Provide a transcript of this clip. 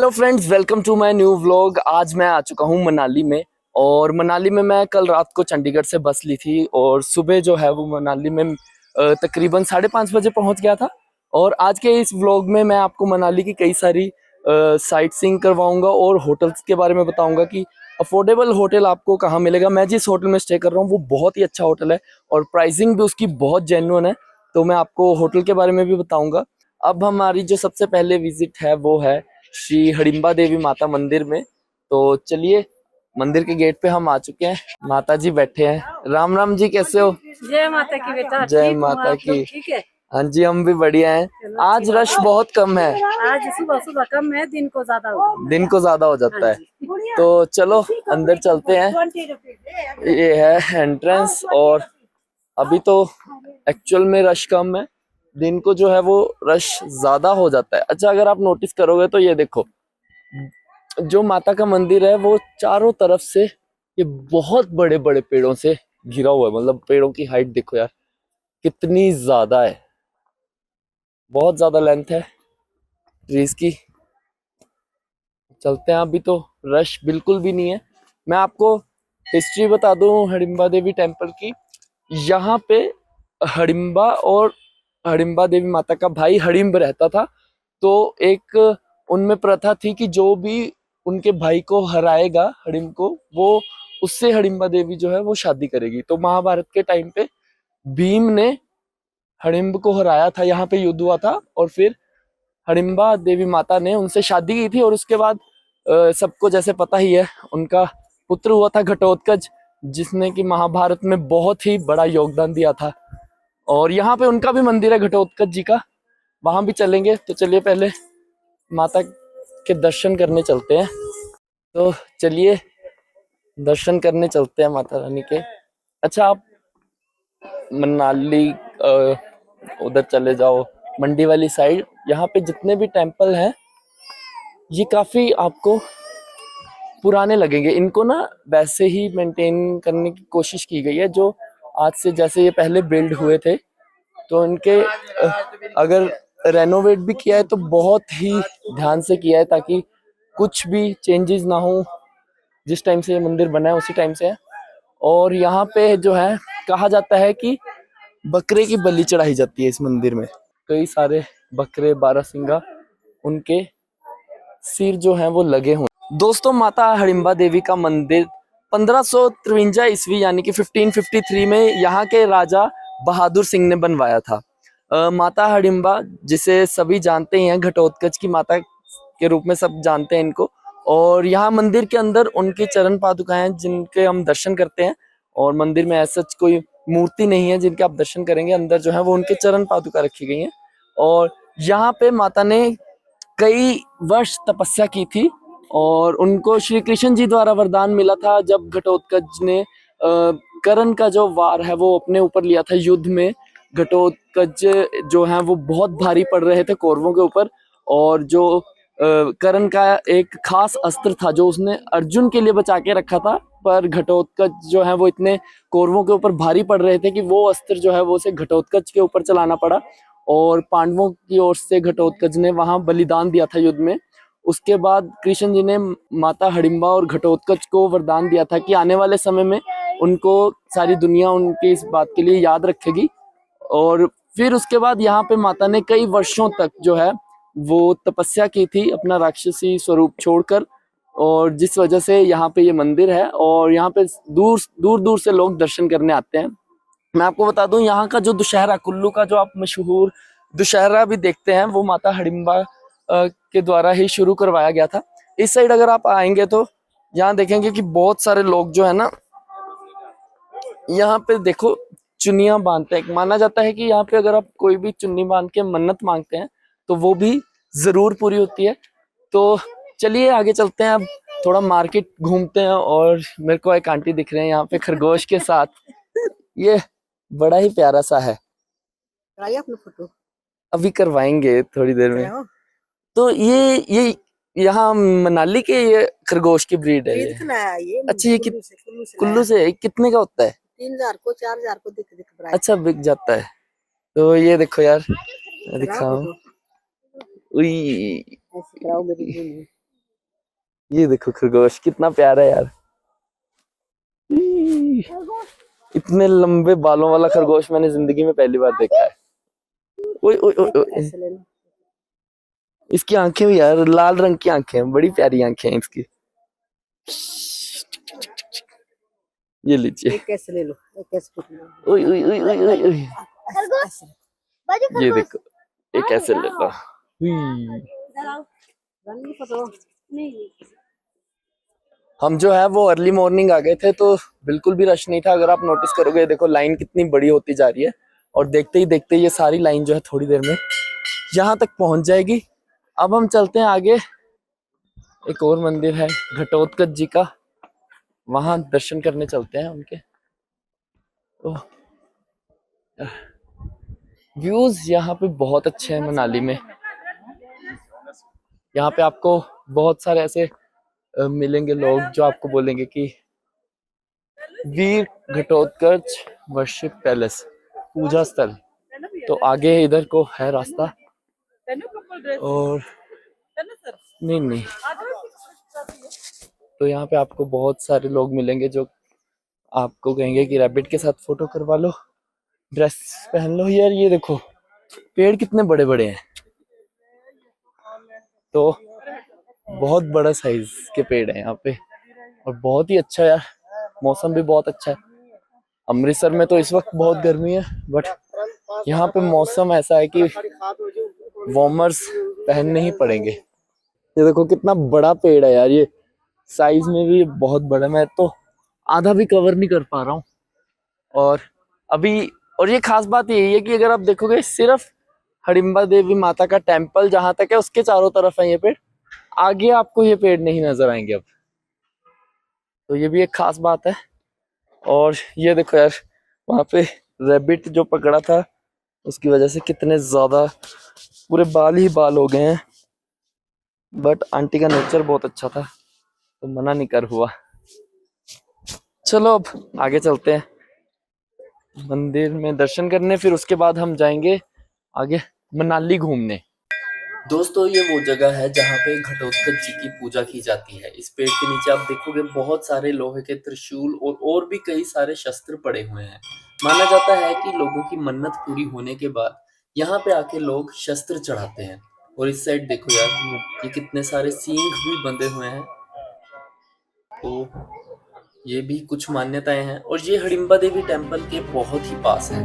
Hello friends, welcome to my new vlog. आज मैं आ चुका हूँ मनाली में। और मनाली में मैं कल रात को चंडीगढ़ से बस ली थी और सुबह जो है वो मनाली में तकरीबन 5:30 बजे पहुँच गया था। और आज के इस व्लॉग में मैं आपको मनाली की कई सारी साइट सीइंग करवाऊंगा और होटल्स के बारे में बताऊंगा कि अफोर्डेबल होटल आपको कहाँ मिलेगा। मैं जिस होटल में स्टे कर रहा हूँ वो बहुत ही अच्छा होटल है और प्राइसिंग भी उसकी बहुत जेन्युइन है, तो मैं आपको होटल के बारे में भी बताऊंगा। अब हमारी जो सबसे पहले विजिट है वो है श्री हडिम्बा देवी माता मंदिर में। तो चलिए, मंदिर के गेट पे हम आ चुके हैं। माता जी बैठे हैं। राम राम जी, कैसे हो? जय माता की बेटा। जय ठीक हूँ, माता आप लोग की। ठीक है? हाँ जी, हम भी बढ़िया हैं। चलो, आज रश बहुत कम है। आज सुबह सुबह कम है, दिन को ज्यादा हो जाता है। दिन को ज्यादा हो जाता है। तो चलो अंदर चलते हैं। ये है एंट्रेंस और अभी तो एक्चुअल में रश कम है, दिन को जो है वो रश ज्यादा हो जाता है। अच्छा, अगर आप नोटिस करोगे तो ये देखो, जो माता का मंदिर है वो चारों तरफ से ये बहुत बड़े बड़े पेड़ों से घिरा हुआ है। मतलब पेड़ों की हाइट देखो यार, कितनी ज्यादा है। बहुत ज्यादा लेंथ है ट्रीज की। चलते हैं, अभी तो रश बिल्कुल भी नहीं है। मैं आपको हिस्ट्री बता दूं हडिम्बा देवी टेम्पल की। यहाँ पे हडिम्बा और हडिम्बा देवी माता का भाई हडिम्ब रहता था। तो एक उनमें प्रथा थी कि जो भी उनके भाई को हराएगा हडिम्ब को, वो उससे हडिम्बा देवी जो है वो शादी करेगी। तो महाभारत के टाइम पे भीम ने हडिम्ब को हराया था, यहाँ पे युद्ध हुआ था और फिर हडिम्बा देवी माता ने उनसे शादी की थी। और उसके बाद सबको जैसे पता ही है, उनका पुत्र हुआ था घटोत्कच, जिसने कि महाभारत में बहुत ही बड़ा योगदान दिया था। और यहाँ पे उनका भी मंदिर है घटोत्कच जी का, वहां भी चलेंगे। तो चलिए पहले माता के दर्शन करने चलते हैं। तो चलिए दर्शन करने चलते हैं माता रानी के। अच्छा, आप मनाली उधर चले जाओ, मंडी वाली साइड। यहाँ पे जितने भी टेम्पल हैं ये काफी आपको पुराने लगेंगे। इनको ना वैसे ही मेंटेन करने की कोशिश की गई है जो आज से, जैसे ये पहले बिल्ड हुए थे। तो इनके अगर रेनोवेट भी किया है तो बहुत ही ध्यान से किया है, ताकि कुछ भी चेंजेस ना हो। जिस टाइम से ये मंदिर बना है उसी टाइम से है। और यहाँ पे जो है, कहा जाता है कि बकरे की बलि चढ़ाई जाती है इस मंदिर में। कई सारे बकरे बारहसिंगा, उनके सिर जो हैं वो लगे हुए। दोस्तों, माता हडिम्बा देवी का मंदिर 1553 ईस्वी यानी कि 1553 में यहाँ के राजा बहादुर सिंह ने बनवाया था। माता हडिम्बा, जिसे सभी जानते हैं, घटोत्कच की माता के रूप में सब जानते हैं इनको। और यहाँ मंदिर के अंदर उनकी चरण पादुकाएं हैं जिनके हम दर्शन करते हैं। और मंदिर में ऐसा कोई मूर्ति नहीं है जिनके आप दर्शन करेंगे। अंदर जो है वो उनके चरण पादुका रखी गई हैं। और यहाँ पे माता ने कई वर्ष तपस्या की थी और उनको श्री कृष्ण जी द्वारा वरदान मिला था, जब घटोत्कच ने कर्ण का जो वार है वो अपने ऊपर लिया था युद्ध में। घटोत्कच जो है वो बहुत भारी पड़ रहे थे कौरवों के ऊपर। और जो कर्ण का एक खास अस्त्र था जो उसने अर्जुन के लिए बचा के रखा था, पर घटोत्कच जो है वो इतने कौरवों के ऊपर भारी पड़ रहे थे कि वो अस्त्र जो है वो उसे घटोत्कच के ऊपर चलाना पड़ा। और पांडवों की ओर से घटोत्कच ने वहां बलिदान दिया था युद्ध में। उसके बाद कृष्ण जी ने माता हडिम्बा और घटोत्कच को वरदान दिया था कि आने वाले समय में उनको सारी दुनिया उनकी इस बात के लिए याद रखेगी। और फिर उसके बाद यहाँ पे माता ने कई वर्षों तक जो है वो तपस्या की थी, अपना राक्षसी स्वरूप छोड़कर। और जिस वजह से यहाँ पे ये मंदिर है और यहाँ पे दूर दूर दूर से लोग दर्शन करने आते हैं। मैं आपको बता दूं, यहाँ का जो दुशहरा, कुल्लू का जो आप मशहूर दुशहरा भी देखते हैं, वो माता हडिम्बा के द्वारा ही शुरू करवाया गया था। इस साइड अगर आप आएंगे तो यहाँ देखेंगे कि बहुत सारे लोग जो है ना, यहाँ पे देखो चुन्नियां बांधते हैं। माना जाता है कि यहाँ पे अगर आप कोई भी चुन्नी बांध के मन्नत मांगते हैं तो वो भी जरूर पूरी होती है। तो चलिए आगे चलते हैं, अब थोड़ा मार्केट घूमते हैं। और मेरे को एक आंटी दिख रहे हैं यहाँ पे खरगोश के साथ। ये बड़ा ही प्यारा सा है। अपनी फोटो अभी करवाएंगे थोड़ी देर में। तो ये यहाँ मनाली के ये खरगोश की ब्रीड है ये। अच्छा, ये कुल्लू से कितने का होता है? 3000 को 4000 को दिख अच्छा, बिक जाता है। तो ये देखो यार, दिखाओ। ये देखो खरगोश कितना प्यारा है यार। ई, इतने लंबे बालों वाला खरगोश मैंने जिंदगी में पहली बार देखा है। ओए ओए ओए ओए, ऐसे ले लो। इसकी आंखें भी यार लाल रंग की आंखें हैं, बड़ी प्यारी आंखें हैं इसकी। ये लीजिए। एक ऐसे ले लो, एक ऐसे फोटो ले लो। ओए ओए ओए ओए ओए ओए, ऐसे। ये देखो एक ऐसे लेता। हुई। रंग फोटो नहीं। हम जो है वो अर्ली मॉर्निंग आ गए थे तो बिल्कुल भी रश नहीं था। अगर आप नोटिस करोगे देखो लाइन कितनी बड़ी होती जा रही है और देखते ही ये सारी लाइन जो है थोड़ी देर में यहाँ तक पहुंच जाएगी। अब हम चलते हैं आगे। एक और मंदिर है घटोत्कच जी का, वहां दर्शन करने चलते हैं उनके। तो व्यूज यहाँ पे बहुत अच्छे हैं मनाली में। यहाँ पे आपको बहुत सारे ऐसे मिलेंगे लोग जो आपको बोलेंगे कि वीर घटोत्कच वर्शिप पैलेस पूजा स्थल। तो आगे इधर को है रास्ता और नहीं, तो यहाँ पे आपको बहुत सारे लोग मिलेंगे जो आपको कहेंगे कि रैबिट के साथ फोटो करवा लो, ड्रेस पहन लो। यार ये देखो पेड़ कितने बड़े बड़े हैं, तो बहुत बड़ा साइज के पेड़ है यहाँ पे और बहुत ही अच्छा यार। मौसम भी बहुत अच्छा है। अमृतसर में तो इस वक्त बहुत गर्मी है बट यहाँ पे मौसम ऐसा है कि वार्मर्स पहनने ही पड़ेंगे। ये देखो कितना बड़ा पेड़ है यार, ये साइज में भी बहुत बड़ा। मैं तो आधा भी कवर नहीं कर पा रहा हूँ। और अभी और ये खास बात यही है कि अगर आप देखोगे सिर्फ हडिम्बा देवी माता का टेम्पल जहां तक है उसके चारों तरफ है ये पेड़, आगे आपको ये पेड़ नहीं नजर आएंगे अब। तो ये भी एक खास बात है। और ये देखो यार वहां पे रैबिट जो पकड़ा था उसकी वजह से कितने ज्यादा पूरे बाल ही बाल हो गए हैं। बट आंटी का नेचर बहुत अच्छा था तो मना नहीं कर हुआ। चलो अब आगे चलते हैं मंदिर में दर्शन करने, फिर उसके बाद हम जाएंगे आगे मनाली घूमने। दोस्तों ये वो जगह है जहाँ पे घटोत्कच जी की पूजा की जाती है। इस पेड़ के नीचे आप देखोगे बहुत सारे लोहे के त्रिशूल और भी कई सारे शस्त्र पड़े हुए हैं। माना जाता है कि लोगों की मन्नत पूरी होने के बाद यहाँ पे आके लोग शस्त्र चढ़ाते हैं। और इस साइड देखो यार ये कितने सारे सींग भी बंधे हुए हैं। तो ये भी कुछ मान्यताएं हैं और ये हडिम्बा देवी टेम्पल के बहुत ही पास है।